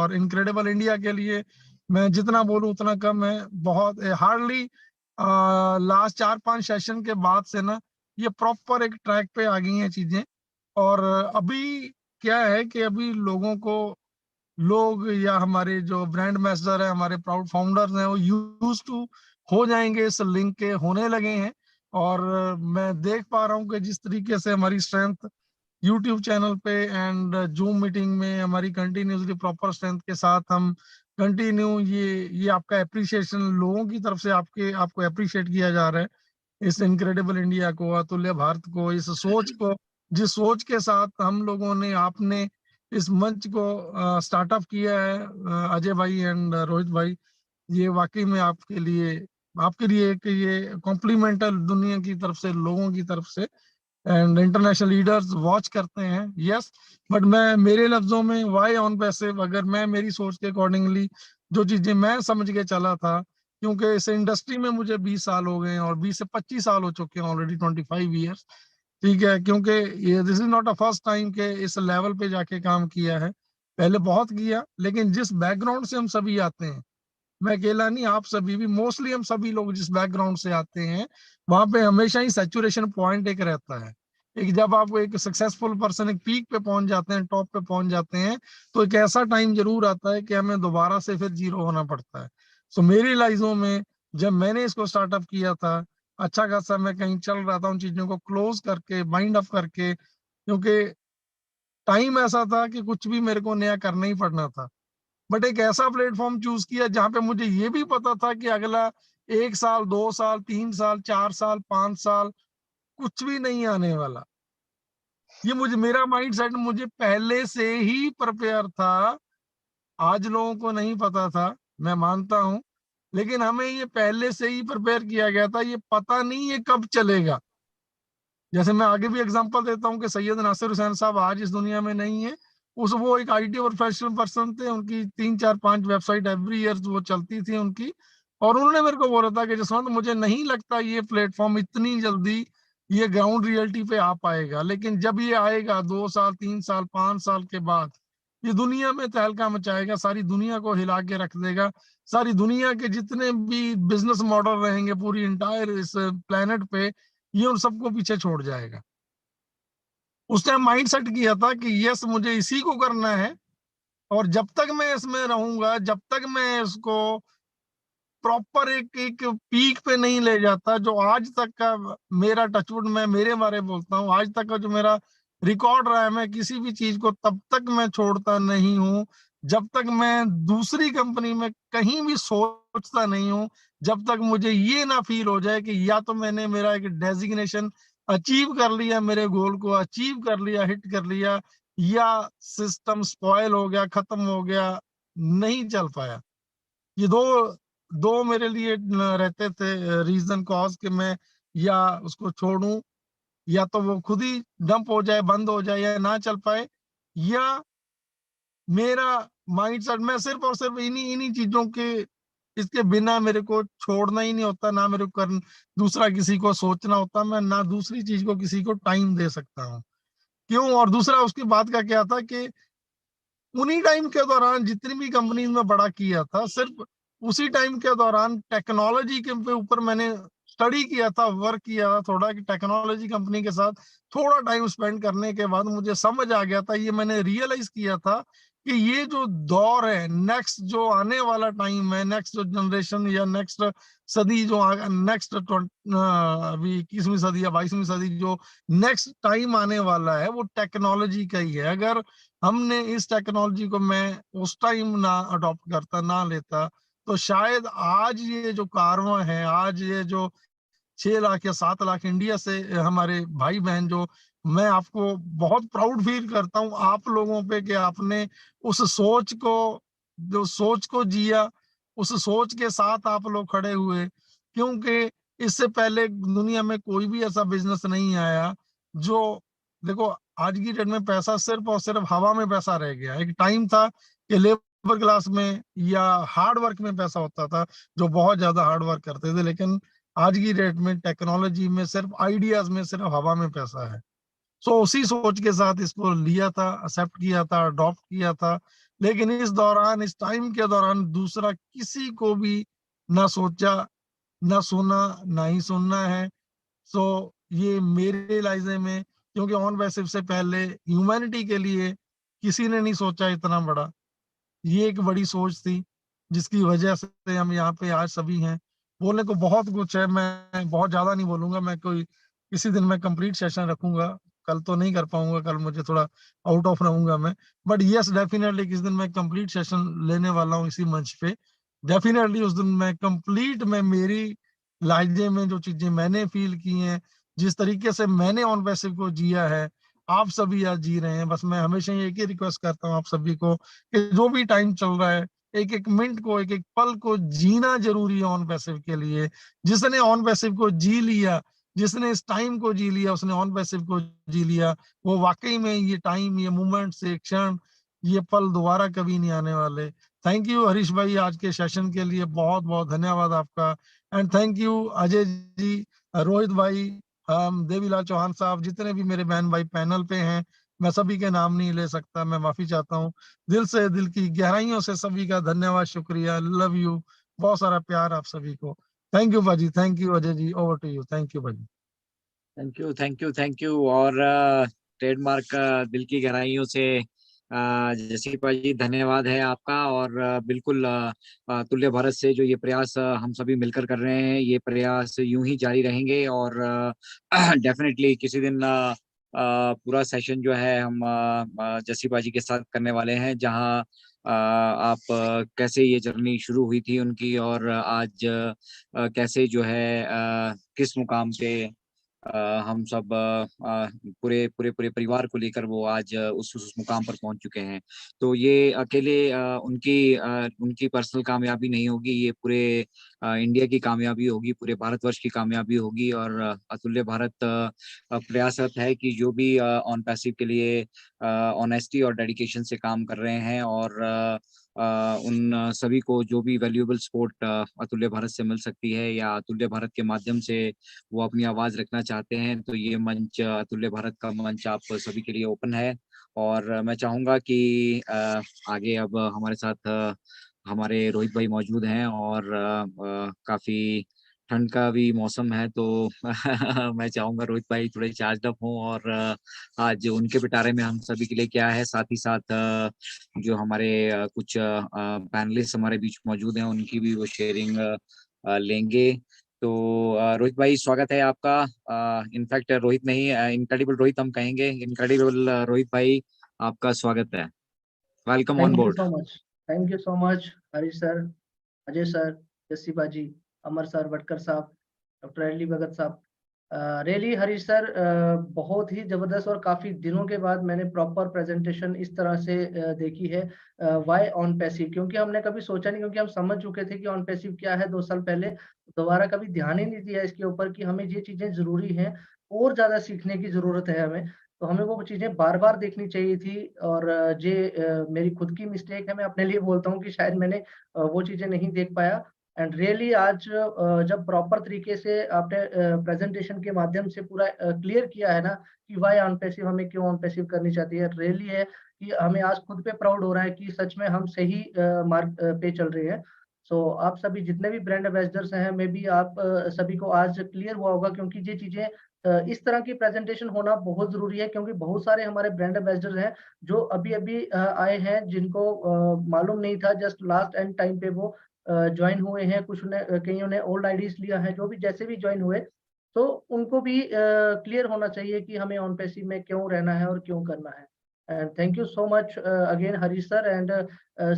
और incredible India के लिए मैं जितना बोलूं उतना कम है। बहुत हार्डली लास्ट 4-5 सेशन के बाद से ना ये प्रॉपर एक ट्रैक पे आ गई हैं चीजें। और अभी क्या है कि अभी लोगों को, लोग या हमारे जो ब्रांड एम्बेसडर है, हमारे प्राउड फाउंडर्स हैं, वो यूज टू हो जाएंगे, इस लिंक के होने लगे हैं। और मैं देख पा रहा हूँ कि जिस तरीके से हमारी स्ट्रेंथ यूट्यूब चैनल पे एंड जूम मीटिंग में हमारी कंटिन्यूसली प्रॉपर स्ट्रेंथ के साथ हम कंटिन्यू, ये आपका एप्रिसिएशन लोगों की तरफ से आपको अप्रिशिएट किया जा रहा है, इस इनक्रेडिबल इंडिया को, अतुल्य भारत को, इस सोच को, जिस सोच के साथ हम लोगों ने, आपने इस मंच को स्टार्टअप किया है, अजय भाई एंड रोहित भाई, ये वाकई में आपके लिए एक ये कॉम्प्लीमेंटल दुनिया की तरफ से, लोगों की तरफ से एंड इंटरनेशनल लीडर्स वॉच करते हैं। यस, बट मैं मेरे लफ्जों में वाई ऑन पैसिव, अगर मैं मेरी सोच के अकॉर्डिंगली जो चीजें मैं समझ के चला था, क्योंकि इस इंडस्ट्री में मुझे 20 साल हो गए हैं और 20 से 25 साल हो चुके हैं ऑलरेडी, 25 ईयर्स। ठीक है, क्योंकि ये this is not a first time के इस लेवल पे जाके काम किया है, पहले बहुत किया। लेकिन जिस बैकग्राउंड से हम सभी आते हैं, मैं अकेला नहीं, आप सभी भी, मोस्टली हम सभी लोग जिस बैकग्राउंड से आते हैं, वहां पे हमेशा ही सैचुरेशन पॉइंट एक रहता है। एक जब आप एक सक्सेसफुल पर्सन एक पीक पे पहुंच जाते हैं, टॉप पे पहुंच जाते हैं, तो एक ऐसा टाइम जरूर आता है कि हमें दोबारा से फिर जीरो होना पड़ता है। सो मेरी लाइफों में जब मैंने इसको स्टार्टअप किया था, अच्छा खासा मैं कहीं चल रहा था, उन चीजों को क्लोज करके, बाइंड अप करके, क्योंकि टाइम ऐसा था कि कुछ भी मेरे को नया करना ही पड़ना था। बट एक ऐसा प्लेटफॉर्म चूज किया जहां पे मुझे ये भी पता था कि अगला 1 साल, 2 साल, 3 साल, 4 साल, 5 साल कुछ भी नहीं आने वाला। ये मुझे, मेरा माइंड सेट मुझे पहले से ही प्रिपेयर था। आज लोगों को नहीं पता था, मैं मानता हूं, लेकिन हमें ये पहले से ही प्रिपेयर किया गया था। ये पता नहीं ये कब चलेगा। जैसे मैं आगे भी एग्जांपल देता हूँ कि सैयद नासिर हुसैन साहब आज इस दुनिया में नहीं है। उस वो एक आईटी प्रोफेशनल पर्सन थे, उनकी 3, 4, 5 वेबसाइट एवरी ईयर वो चलती थी उनकी। और उन्होंने मेरे को बोला था कि जसवंत, मुझे नहीं लगता ये प्लेटफॉर्म इतनी जल्दी ये ग्राउंड रियलिटी पे आ पाएगा, लेकिन जब ये आएगा 2 साल, 3 साल, 5 साल के बाद, ये दुनिया में तहलका मचाएगा, सारी दुनिया को हिला के रख देगा। सारी दुनिया के जितने भी बिजनेस मॉडल रहेंगे पूरी इंटायर इस प्लेनेट पे, ये उन सबको पीछे छोड़ जाएगा। उस टाइम माइंड सेट किया था कि यस, मुझे इसी को करना है। और जब तक मैं इसमें रहूंगा, जब तक मैं इसको प्रॉपर एक एक पीक पे नहीं ले जाता, जो आज तक का मेरा, टचवुड मैं मेरे बारे में बोलता हूँ, आज तक का जो मेरा रिकॉर्ड रहा है, मैं किसी भी चीज को तब तक मैं छोड़ता नहीं हूँ जब तक मैं दूसरी कंपनी में कहीं भी सोचता नहीं हूँ, जब तक मुझे ये ना फील हो जाए कि या तो मैंने मेरा एक डेजिग्नेशन अचीव कर लिया, मेरे गोल को अचीव कर लिया, हिट कर लिया, या सिस्टम स्पॉयल हो गया, खत्म हो गया, नहीं चल पाया। ये दो दो मेरे लिए रहते थे रीजन, कॉज, कि मैं या उसको छोड़ूं, या तो वो खुद ही डंप हो जाए, बंद हो जाए, या ना चल पाए, या मेरा माइंड सेट, मैं सिर्फ और सिर्फ इन्हीं इन्हीं चीजों के, इसके बिना मेरे को छोड़ना ही नहीं होता, ना मेरे को दूसरा किसी को सोचना होता, मैं ना दूसरी चीज को किसी को टाइम दे सकता हूँ। क्यों? और दूसरा उसके बाद का क्या था कि उन्हीं टाइम के दौरान जितनी भी कंपनीज में बड़ा किया था, सिर्फ उसी टाइम के दौरान टेक्नोलॉजी के ऊपर मैंने स्टडी किया था, वर्क किया था थोड़ा, कि टेक्नोलॉजी कंपनी के साथ थोड़ा टाइम स्पेंड करने के बाद मुझे समझ आ गया था, ये मैंने रियलाइज किया था कि ये जो दौर है, नेक्स्ट जो आने वाला टाइम है, नेक्स्ट जो जनरेशन या नेक्स्ट सदी जो नेक्स्ट अभी 21वीं सदी या 22वीं सदी जो नेक्स्ट टाइम आने वाला है, वो टेक्नोलॉजी का ही है। अगर हमने इस टेक्नोलॉजी को मैं उस टाइम ना अडॉप्ट करता, ना लेता, तो शायद आज ये जो कारवां है, आज ये जो 6 लाख या 7 लाख इंडिया से हमारे भाई बहन, जो मैं आपको बहुत प्राउड फील करता हूँ आप लोगों पे कि आपने उस सोच को, जो सोच को जिया, उस सोच के साथ आप लोग खड़े हुए। क्योंकि इससे पहले दुनिया में कोई भी ऐसा बिजनेस नहीं आया जो, देखो, आज की डेट में पैसा सिर्फ और सिर्फ हवा में पैसा रह गया। एक टाइम था कि लेबर क्लास में या हार्ड वर्क में पैसा होता था, जो बहुत ज्यादा हार्ड वर्क करते थे, लेकिन आज की डेट में टेक्नोलॉजी में सिर्फ आइडियाज में सिर्फ हवा में पैसा है। सो उसी सोच के साथ इसको लिया था, एक्सेप्ट किया था, अडॉप्ट किया था। लेकिन इस दौरान, इस टाइम के दौरान दूसरा किसी को भी ना सोचा, ना सुना, ना ही सुनना है। सो ये मेरे लाइज़े में, क्योंकि ऑन पैसिव से पहले ह्यूमैनिटी के लिए किसी ने नहीं सोचा इतना बड़ा। ये एक बड़ी सोच थी, जिसकी वजह से हम यहाँ पे आज सभी हैं। बोलने को बहुत कुछ है, मैं बहुत ज़्यादा नहीं बोलूँगा, मैं कोई किसी दिन मैं कंप्लीट सेशन रखूँगा, कल तो नहीं कर पाऊँगा, कल मुझे थोड़ा आउट ऑफ रहूँगा मैं। बट येस, डेफिनिटली किसी दिन मैं कंप्लीट सेशन लेने वाला हूँ इसी मंच पे। डेफिनिटली उस दिन मैं मेरी लाइफ़ में जो चीज़ें मैंने फ़ील की हैं, जिस तरीके से मैंने ऑन पैसिव को जिया है, आप सभी आज जी रहे हैं। बस मैं हमेशा ही एक ही रिक्वेस्ट करता हूँ आप सभी को कि जो भी टाइम चल रहा है, एक-एक मिनट को, एक-एक पल को जीना ज़रूरी है ऑन पैसिव के लिए। जिसने ऑन पैसिव को जी लिया, जिसने इस टाइम को जी लिया, उसने ऑन पैसिव को जी लिया, वो वाक़ई में ये टाइम, ये मोमेंट्स, ये क्षण, ये पल दोबारा कभी नहीं आने वाले। थैंक यू हरीश भाई आज के सेशन के लिए बहुत-बहुत धन्यवाद आपका। एंड थैंक यू अजय जी, रोहित भाई, देवीलाल चौहान साहब, जितने भी मेरे बहन भाई पैनल पे हैं, मैं सभी के नाम नहीं ले सकता, मैं माफ़ी चाहता हूँ। दिल से, दिल की गहराइयों से सभी का धन्यवाद, शुक्रिया, लव यू, बहुत सारा प्यार आप सभी को। थैंक यू बाजी, thank you Ajay ji, over to you, thank you बाजी। Thank you, thank you, thank you. और ट्रेडमार्क दिल की गहराइयों से जसीपा जी, धन्यवाद है आपका। और बिल्कुल तुल्य भारत से जो ये प्रयास हम सभी मिलकर कर रहे हैं, ये प्रयास यूं ही जारी रहेंगे। और डेफिनेटली किसी दिन पूरा सेशन जो है हम जसीपा जी के साथ करने वाले हैं, जहां आप कैसे ये जर्नी शुरू हुई थी उनकी, और आज कैसे जो है किस मुकाम पे हम सब पूरे पूरे पूरे परिवार को लेकर वो आज उस मुकाम पर पहुंच चुके हैं। तो ये अकेले उनकी पर्सनल कामयाबी नहीं होगी, ये पूरे इंडिया की कामयाबी होगी, पूरे भारतवर्ष की कामयाबी होगी। और अतुल्य भारत प्रयासरत है कि जो भी ऑन पैसिव के लिए ऑनेस्टी और डेडिकेशन से काम कर रहे हैं, और उन सभी को जो भी वैल्यूएबल सपोर्ट अतुल्य भारत से मिल सकती है, या अतुल्य भारत के माध्यम से वो अपनी आवाज रखना चाहते हैं, तो ये मंच, अतुल्य भारत का मंच आप सभी के लिए ओपन है। और मैं चाहूंगा कि आगे अब हमारे साथ हमारे रोहित भाई मौजूद हैं, और काफी ठंड का भी मौसम है, तो मैं चाहूंगा रोहित भाई थोड़े चार्ज अप हों, और आज उनके पिटारे में हम सभी के लिए क्या है। साथ ही साथ जो हमारे कुछ पैनलिस्ट हमारे बीच मौजूद हैं, उनकी भी वो शेयरिंग लेंगे। तो रोहित भाई, स्वागत है आपका। इनफैक्ट रोहित नहीं, इनक्रेडिबल रोहित हम कहेंगे। इनक्रेडिबल रोहित भाई, आपका स्वागत है। Welcome on thank you board. So much. Thank you so much Harish sir, Ajay sir, Jassi बाजी, अमर सर, वटकर साहब, डॉक्टर एली भगत साहब। रियली हरीश सर, बहुत ही जबरदस्त, और काफी दिनों के बाद मैंने प्रॉपर प्रेजेंटेशन इस तरह से देखी है। वाई ऑन पैसिव, क्योंकि हमने कभी सोचा नहीं, क्योंकि हम समझ चुके थे कि ऑन पैसिव क्या है 2 साल पहले। दोबारा कभी ध्यान ही नहीं दिया इसके ऊपर कि हमें ये चीजें जरूरी हैं, और ज्यादा सीखने की जरूरत है हमें। तो हमें वो चीजें बार बार देखनी चाहिए थी। और मेरी खुद की मिस्टेक है, मैं अपने लिए बोलता हूँ कि शायद मैंने वो चीजें नहीं देख पाया। एंड रियली आज जब प्रॉपर तरीके से आपने प्रेजेंटेशन के माध्यम से पूरा क्लियर किया है ना कि वाई ऑन पैसिव, हमें क्यों ऑन पैसिव करनी चाहती है, रियली है कि हमें आज खुद पे प्राउड हो रहा है कि सच में हम सही मार्ग पे चल रहे हैं। सो आप सभी जितने भी ब्रांड एम्बेसडर्स हैं, मे बी आप सभी को आज क्लियर हुआ होगा, क्योंकि ये चीजें इस तरह की प्रेजेंटेशन होना बहुत जरूरी है, क्योंकि बहुत सारे हमारे ब्रांड एम्बेसडर हैं जो अभी-अभी आए हैं, जिनको मालूम नहीं था, जस्ट लास्ट एंड टाइम पे वो जॉइन हुए हैं। कुछ ने कईयों ने ओल्ड आईडीज लिया है, जो भी जैसे भी जॉइन हुए, तो उनको भी क्लियर होना चाहिए कि हमें ऑन पैसिव में क्यों रहना है और क्यों करना है। And thank you so much again Harish sir. And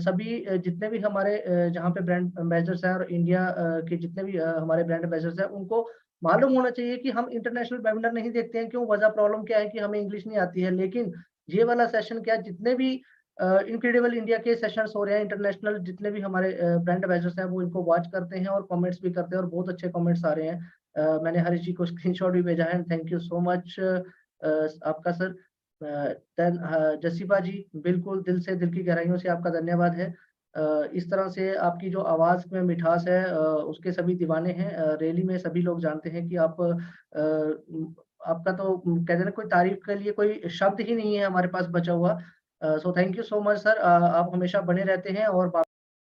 सभी जितने भी हमारे जहाँ पे ब्रांड एम्बेसडर्स हैं, और इंडिया के जितने भी हमारे ब्रांड एम्बेसडर्स हैं, उनको मालूम होना चाहिए कि हम इंटरनेशनल वेबिनार नहीं देखते हैं। क्यों? वजह प्रॉब्लम क्या है कि हमें इंग्लिश नहीं आती है। लेकिन ये वाला सेशन क्या, जितने भी इनक्रेडिबल इंडिया के सेशंस हो रहे हैं इंटरनेशनल, जितने भी हमारे ब्रांड एम्बेसडर्स हैं, वो इनको वॉच करते हैं और कमेंट्स भी करते हैं, और बहुत अच्छे कमेंट्स आ रहे हैं। मैंने हरीश जी को स्क्रीनशॉट भी भेजा है। थैंक यू सो मच आपका सर। देन जसीबा जी, बिल्कुल दिल से, दिल की गहराइयों से आपका धन्यवाद है। इस तरह से आपकी जो आवाज़ में मिठास है, उसके सभी दीवाने हैं। रैली में सभी लोग जानते हैं कि आप आपका तो कहते हैं ना, कोई तारीफ़ के लिए कोई शब्द ही नहीं है हमारे पास बचा हुआ। So thank you so much sir, आप हमेशा बने रहते हैं और